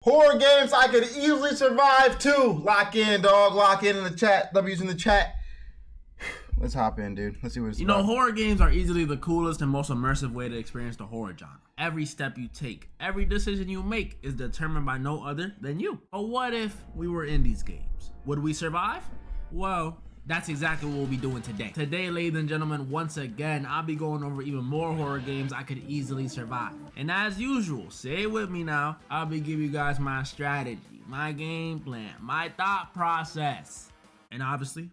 Horror games I could easily survive too. Lock in, dog. Lock in the chat. W's in the chat. Let's hop in, dude. Let's see what it's about. Horror games are easily the coolest and most immersive way to experience the horror genre. Every step you take, every decision you make is determined by no other than you. But what if we were in these games? Would we survive? Well, that's exactly what we'll be doing today. Today, ladies and gentlemen, once again, I'll be going over even more horror games I could easily survive. And as usual, say it with me now, I'll be giving you guys my strategy, my game plan, my thought process, and obviously,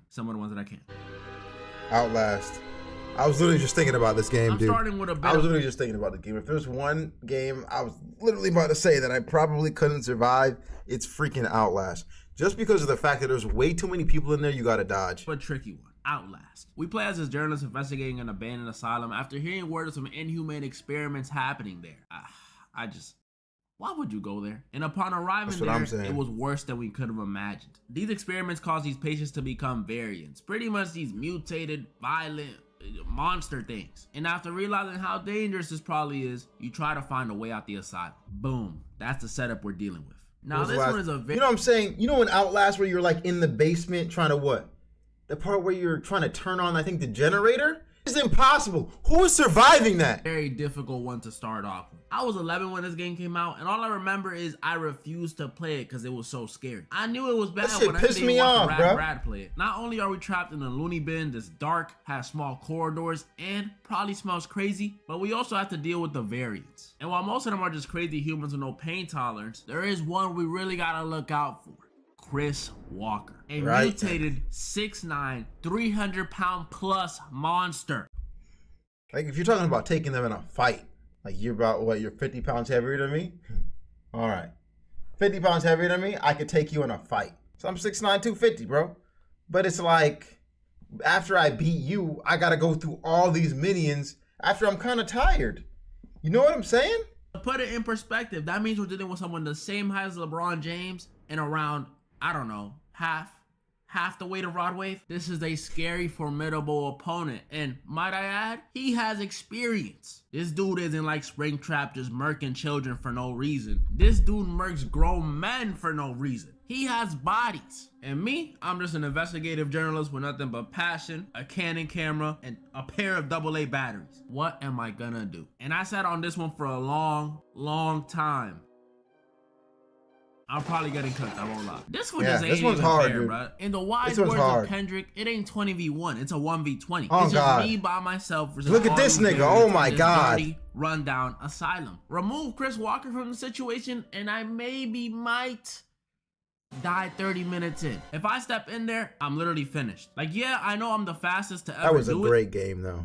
some of the ones that I can't. Outlast. I was literally just thinking about this game, dude. Starting with a bit I was literally just thinking about the game. If there's one game I was literally about to say that I probably couldn't survive, it's freaking Outlast. Just because of the fact that there's way too many people in there, you gotta dodge. But tricky one. Outlast. We play as this journalist investigating an abandoned asylum after hearing word of some inhumane experiments happening there. Why would you go there? And upon arriving there, it was worse than we could have imagined. These experiments cause these patients to become variants, pretty much these mutated, violent monster things. And after realizing how dangerous this probably is, you try to find a way out the asylum. Boom. That's the setup we're dealing with. Now this one is a very— You know what I'm saying? You know in Outlast where you're like in the basement trying to what? The part where you're trying to turn on, I think, the generator? It's impossible. Who is surviving that? Very difficult one to start off with. I was 11 when this game came out, and all I remember is I refused to play it because it was so scary. I knew it was bad when I didn't watch Brad play it. Not only are we trapped in a loony bin that's dark, has small corridors, and probably smells crazy, but we also have to deal with the variants. And while most of them are just crazy humans with no pain tolerance, there is one we really gotta look out for. Chris Walker, a mutated 6'9", 300-pound plus monster. Like if you're talking about taking them in a fight, like you're about what, you're 50 pounds heavier than me? All right, 50 pounds heavier than me, I could take you in a fight. So I'm 6'9", 250, bro. But it's like after I beat you, I gotta go through all these minions after I'm kind of tired. You know what I'm saying? To put it in perspective, that means we're dealing with someone the same height as LeBron James and around, I don't know, half the weight of Rod Wave. This is a scary, formidable opponent. And might I add, he has experience. This dude isn't like Springtrap just murking children for no reason. This dude murks grown men for no reason. He has bodies. And me, I'm just an investigative journalist with nothing but passion, a Canon camera, and a pair of AA batteries. What am I gonna do? And I sat on this one for a long time. I'm probably getting cooked, I won't lie. This one just ain't even fair, bro. In the wise words of Kendrick, it ain't 20v1, it's a 1v20. Oh, it's just me by myself versus look at this nigga, oh my god. Dirty, rundown asylum. Remove Chris Walker from the situation and I might die 30 minutes in. If I step in there, I'm literally finished. Like, yeah, I know I'm the fastest to ever do it. That was a great game though.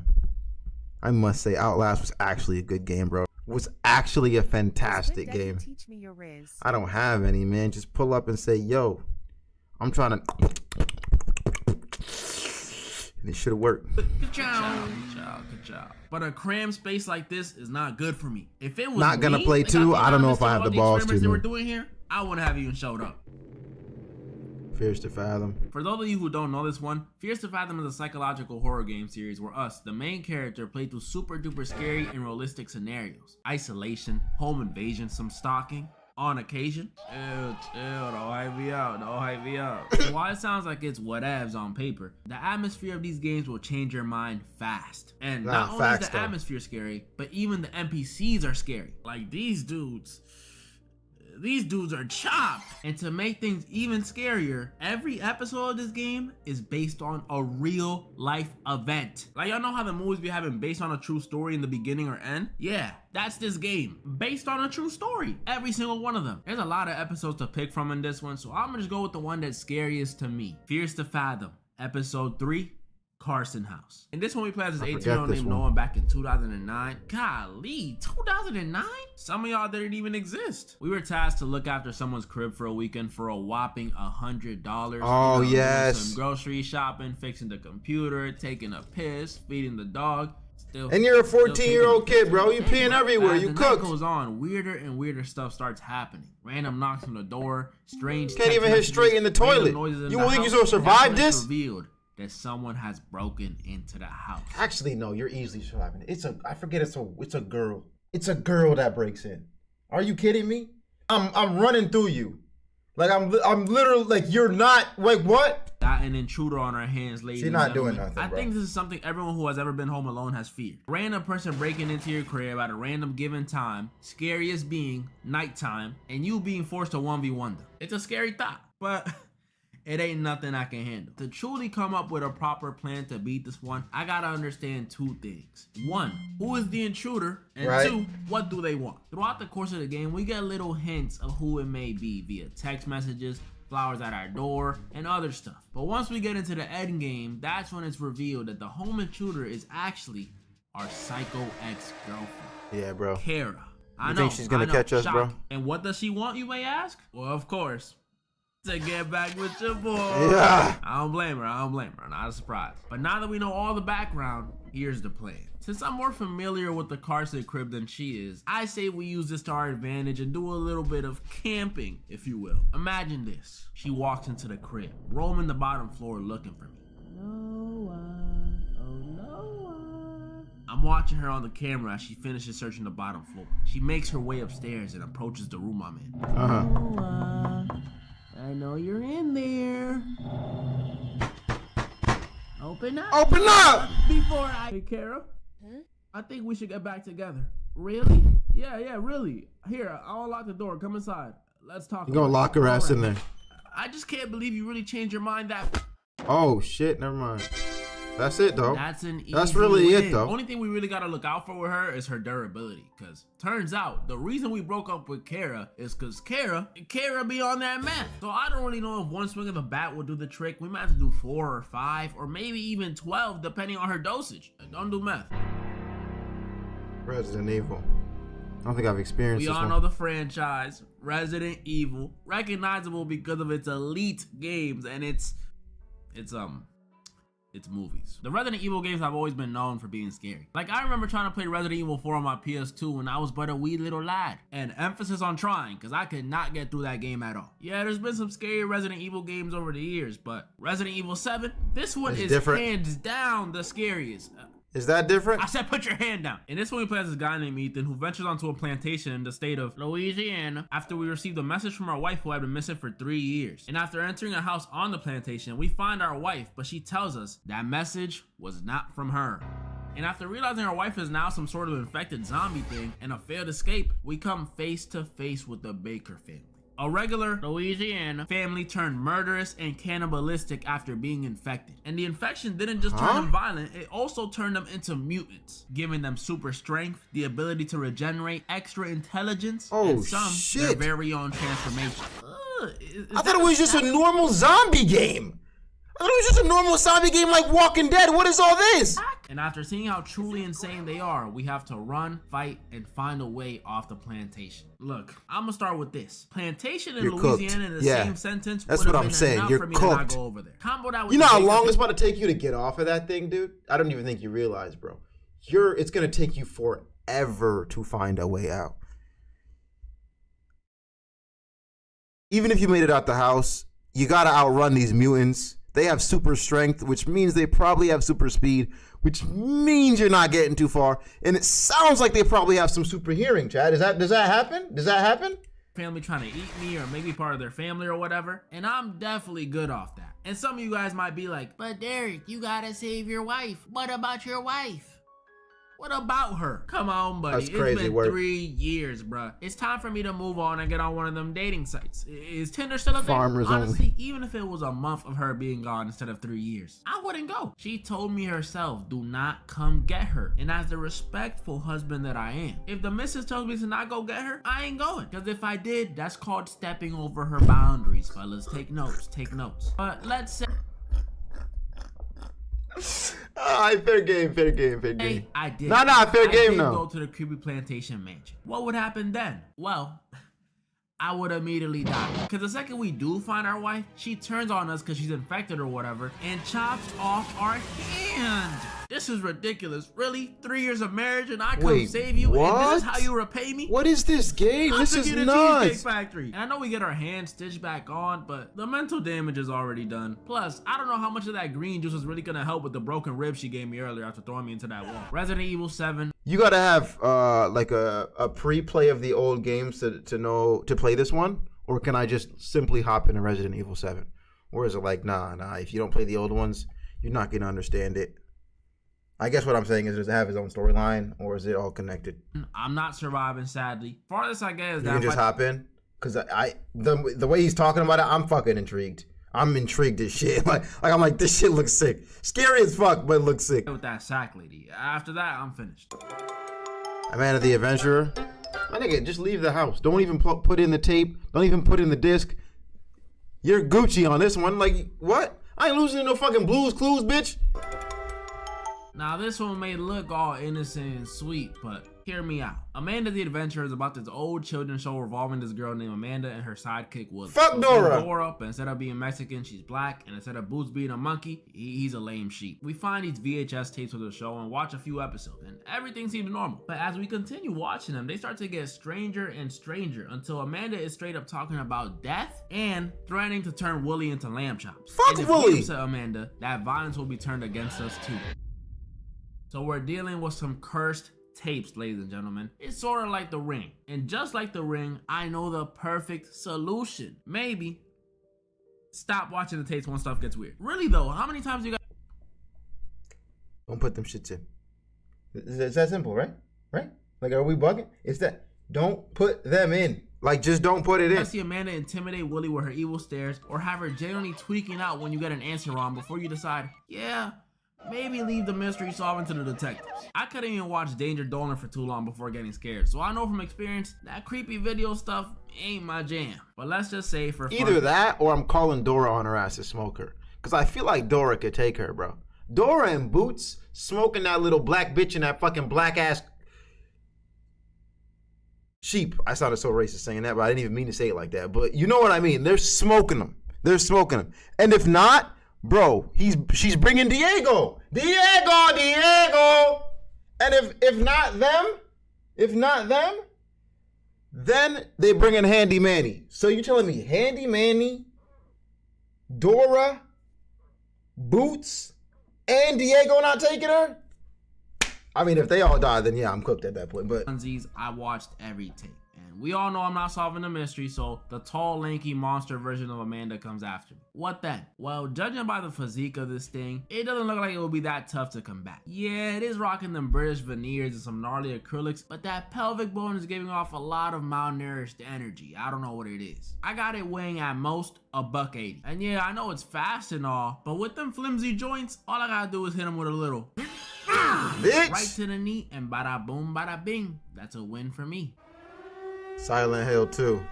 I must say Outlast was actually a good game, bro. Was actually a fantastic game. Teach me your riz. I don't have any, man. Just pull up and say, yo, I'm trying to, and it should have worked. Good job. But a crammed space like this is not good for me. If it was not gonna play two, I don't know if I have the balls to. They were doing here, I wouldn't have even showed up. Fears to Fathom. For those of you who don't know this one, Fears to Fathom is a psychological horror game series where us, the main character, play through super duper scary and realistic scenarios. Isolation, home invasion, some stalking, on occasion. Chill, don't hype me out, So while it sounds like it's whatevs on paper, the atmosphere of these games will change your mind fast. And not only is the atmosphere scary, but even the NPCs are scary. Like these dudes are chopped. And to make things even scarier, every episode of this game is based on a real life event. Like y'all know how the movies be having based on a true story in the beginning or end? Yeah, that's this game. Based on a true story. Every single one of them. There's a lot of episodes to pick from in this one, so I'm gonna just go with the one that's scariest to me. Fears to Fathom, episode 3. Carson House. And this one we played as this 18-year-old named Noah back in 2009. Golly, 2009? Some of y'all didn't even exist. We were tasked to look after someone's crib for a weekend for a whopping $100. Oh, yes. Some grocery shopping, fixing the computer, taking a piss, feeding the dog. And you're a 14-year-old kid, bro. You peeing everywhere. You cook. As the night goes on, weirder and weirder stuff starts happening. Random knocks on the door, strange. Can't even hit straight in the toilet. You think you're gonna survive this? Revealed that someone has broken into the house. Actually, no, you're easily surviving. I forget it's a girl. It's a girl that breaks in. Are you kidding me? I'm running through you. Like I'm literally like you're not. Wait, what? Got an intruder on our hands, ladies. She's not doing nothing, I bro. think this is something everyone who has ever been home alone has feared. Random person breaking into your crib at a random given time, scariest being nighttime, and you being forced to 1v1 them. It's a scary thought, but it ain't nothing I can handle. To truly come up with a proper plan to beat this one, I gotta understand two things. One, who is the intruder? And two, what do they want? Throughout the course of the game, we get little hints of who it may be via text messages, flowers at our door, and other stuff. But once we get into the end game, that's when it's revealed that the home intruder is actually our psycho ex-girlfriend. Yeah, bro. Kara. You think she's gonna catch us, bro? And what does she want, you may ask? Well, of course, to get back with your boy. Yeah. I don't blame her. Not a surprise. But now that we know all the background, here's the plan. Since I'm more familiar with the Carson crib than she is, I say we use this to our advantage and do a little bit of camping, if you will. Imagine this. She walks into the crib, roaming the bottom floor looking for me. No one, oh no one. I'm watching her on the camera as she finishes searching the bottom floor. She makes her way upstairs and approaches the room I'm in. No one, I know you're in there. Open up. Open up! Before I... Hey, Kara? Huh? I think we should get back together. Really? Yeah, really. Here, I'll lock the door. Come inside. Let's talk. You're gonna lock her ass in there. I just can't believe you really changed your mind that... Oh, shit. Never mind. That's it, though. That's really win. it, though. Only thing we really gotta look out for with her is her durability. Because turns out the reason we broke up with Kara is because Kara be on that meth. So I don't really know if one swing of the bat will do the trick. We might have to do 4 or 5 or maybe even 12 depending on her dosage. Don't do meth. Resident Evil. I don't think I've experienced this one. We all know the franchise, Resident Evil, recognizable because of its elite games and its movies. The Resident Evil games have always been known for being scary. Like, I remember trying to play Resident Evil 4 on my PS2 when I was but a wee little lad. And emphasis on trying, because I could not get through that game at all. Yeah, there's been some scary Resident Evil games over the years, but Resident Evil 7, this one is different. Hands down the scariest. Is that different? I said put your hand down. In this one, we play as this guy named Ethan who ventures onto a plantation in the state of Louisiana after we received a message from our wife who had been missing for 3 years. And after entering a house on the plantation, we find our wife, but she tells us that message was not from her. And after realizing our wife is now some sort of infected zombie thing and a failed escape, we come face to face with the Baker family. A regular Louisiana family turned murderous and cannibalistic after being infected. And the infection didn't just turn them violent, it also turned them into mutants, giving them super strength, the ability to regenerate, extra intelligence, and some their very own transformation. I thought it was just a normal zombie game. I thought it was just a normal zombie game like Walking Dead. What is all this? And after seeing how truly insane they are, we have to run, fight, and find a way off the plantation. Look, I'm gonna start with this. Plantation and Louisiana in the same sentence. That's what I'm saying. You're cooked. Not go over there. You know how long it's about to take you to get off of that thing, dude? I don't even think you realize, bro. It's gonna take you forever to find a way out. Even if you made it out the house, you gotta outrun these mutants. They have super strength, which means they probably have super speed, which means you're not getting too far. And it sounds like they probably have some super hearing, Chad. Does that happen? Does that happen? Family trying to eat me or maybe part of their family or whatever. And I'm definitely good off that. And some of you guys might be like, but Derek, you gotta save your wife. What about your wife? What about her? Come on, buddy. It's been 3 years, bruh. It's time for me to move on and get on one of them dating sites. Is Tinder still a thing? Honestly, even if it was a month of her being gone instead of 3 years, I wouldn't go. She told me herself, do not come get her. And as the respectful husband that I am, if the missus tells me to not go get her, I ain't going. Because if I did, that's called stepping over her boundaries, fellas. Take notes, take notes. But let's say... fair game. Hey, I did. Fair game, no. Go to the creepy plantation mansion. What would happen then? Well, I would immediately die. Because the second we do find our wife, she turns on us because she's infected or whatever and chops off our hand. This is ridiculous. Really? 3 years of marriage and I come Wait, save you? what? And this is how you repay me? What is this game? This is Cheesecake nuts. Factory. And I know we get our hands stitched back on, but the mental damage is already done. Plus, I don't know how much of that green juice is really gonna help with the broken ribs she gave me earlier after throwing me into that wall. Resident Evil 7. You gotta have like a pre-play of the old games to play this one, or can I just simply hop into Resident Evil 7? Or is it like, nah, if you don't play the old ones, you're not gonna understand it? I guess what I'm saying is, does it have its own storyline, or is it all connected? I'm not surviving, sadly. Farthest I get is that you can just hop in, because the way he's talking about it, I'm fucking intrigued. I'm intrigued as shit. Like I'm like, this shit looks sick, scary as fuck, but it looks sick. With that sack lady. After that, I'm finished. Amanda the Adventurer. My nigga, just leave the house. Don't even put in the tape. Don't even put in the disc. You're Gucci on this one. Like, what? I ain't losing to no fucking Blues Clues, bitch. Now, this one may look all innocent and sweet, but hear me out. Amanda the Adventurer is about this old children's show revolving this girl named Amanda and her sidekick Willie. Fuck Dora! Dora, but instead of being Mexican, she's black, and instead of Boots being a monkey, he's a lame sheep. We find these VHS tapes of the show and watch a few episodes, and everything seems normal. But as we continue watching them, they start to get stranger and stranger until Amanda is straight up talking about death and threatening to turn Willie into lamb chops. Fuck and Willie! If we upset Amanda, that violence will be turned against us too. So we're dealing with some cursed tapes, ladies and gentlemen. It's sort of like The Ring. And just like The Ring, I know the perfect solution. Maybe stop watching the tapes when stuff gets weird. Really though, how many times you got? Don't put them shits in. It's that simple, right? Right? Like, are we bugging? It's that. Don't put them in. Like, just don't put it in. I see Amanda intimidate Willie with her evil stares, or have her genuinely tweaking out when you get an answer wrong before you decide, yeah, maybe leave the mystery solving to the detectives. I couldn't even watch Danger Donor for too long before getting scared, so I know from experience that creepy video stuff ain't my jam. But let's just say for fun, either that or I'm calling Dora on her ass to smoke her. Because I feel like Dora could take her, bro. Dora and Boots smoking that little black bitch in that fucking black ass sheep. I sounded so racist saying that, but I didn't even mean to say it like that. But you know what I mean. They're smoking them. They're smoking them. And if not, bro, she's bringing Diego. Diego. And if not them, then they bring in Handy Manny. So you telling me Handy Manny, Dora, Boots, and Diego not taking her? I mean, if they all die, then yeah, I'm cooked at that point. But I watched every tape. And we all know I'm not solving the mystery, so the tall, lanky monster version of Amanda comes after me. What then? Well, judging by the physique of this thing, it doesn't look like it will be that tough to combat. Yeah, it is rocking them British veneers and some gnarly acrylics, but that pelvic bone is giving off a lot of malnourished energy. I don't know what it is. I got it weighing at most $180. And yeah, I know it's fast and all, but with them flimsy joints, all I gotta do is hit him with a little bitch, right to the knee, and bada boom, bada bing. That's a win for me. Silent Hill 2.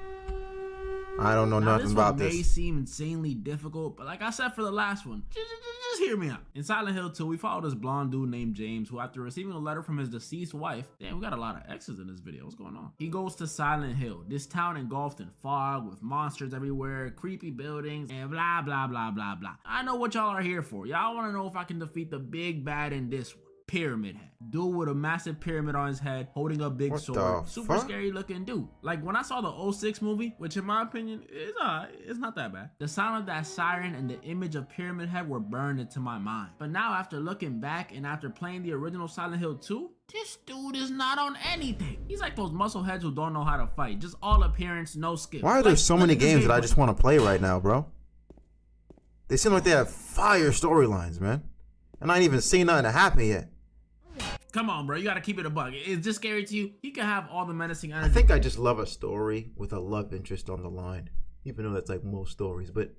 I don't know nothing about this. This may seem insanely difficult, but like I said for the last one, just hear me out. In Silent Hill 2, we follow this blonde dude named James, who after receiving a letter from his deceased wife, damn, we got a lot of X's in this video, what's going on? He goes to Silent Hill, this town engulfed in fog with monsters everywhere, creepy buildings, and blah, blah, blah, blah, blah. I know what y'all are here for. Y'all want to know if I can defeat the big bad in this one. Pyramid Head. Dude with a massive pyramid on his head, holding a big sword. Super scary looking dude. Like when I saw the 06 movie, which in my opinion is it's not that bad. The sound of that siren and the image of Pyramid Head were burned into my mind. But now after looking back and after playing the original Silent Hill 2, this dude is not on anything. He's like those muscle heads who don't know how to fight. Just all appearance, no skill. Why are there so many games that I just want to play right now, bro? They seem like they have fire storylines, man. And I ain't even seen nothing to happen yet. Come on, bro. You gotta keep it a bug. Is this scary to you? You can have all the menacing energy. I think I just love a story with a love interest on the line. Even though that's like most stories. But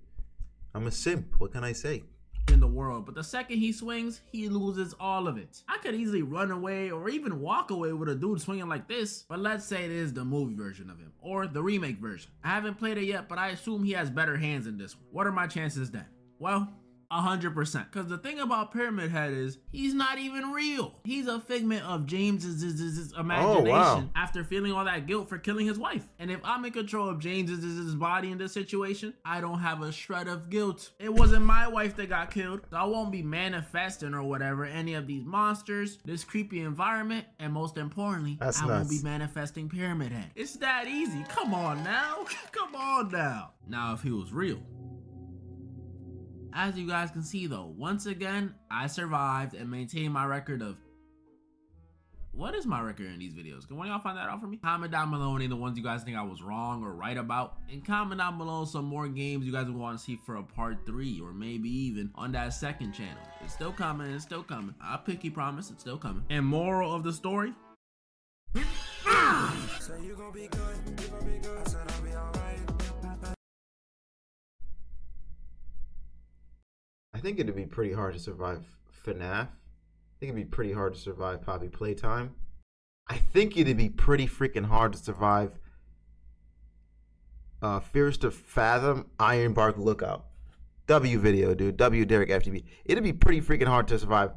I'm a simp. What can I say? In the world. But the second he swings, he loses all of it. I could easily run away or even walk away with a dude swinging like this. But let's say it is the movie version of him. Or the remake version. I haven't played it yet, but I assume he has better hands in this one. What are my chances then? Well, 100%. Because the thing about Pyramid Head is he's not even real. He's a figment of James's imagination after feeling all that guilt for killing his wife. And if I'm in control of James's body in this situation, I don't have a shred of guilt. It wasn't my wife that got killed, so I won't be manifesting or whatever any of these monsters, this creepy environment, and most importantly, I won't be manifesting Pyramid Head. It's that easy. Come on now. Come on now. Now, if he was real. As you guys can see though, once again, I survived and maintained my record of... What is my record in these videos? Can one of y'all find that out for me? Comment down below any of the ones you guys think I was wrong or right about. And comment down below some more games you guys would want to see for a part 3 or maybe even on that second channel. It's still coming, it's still coming. I pinky promise it's still coming. And moral of the story? So you gonna be good, you gonna be good. I said I'll be alright. I think it'd be pretty hard to survive FNAF. I think it'd be pretty hard to survive Poppy Playtime. I think it'd be pretty freaking hard to survive Fears to Fathom, Ironbark Lookout. W video, dude. W Derek FTV. It'd be pretty freaking hard to survive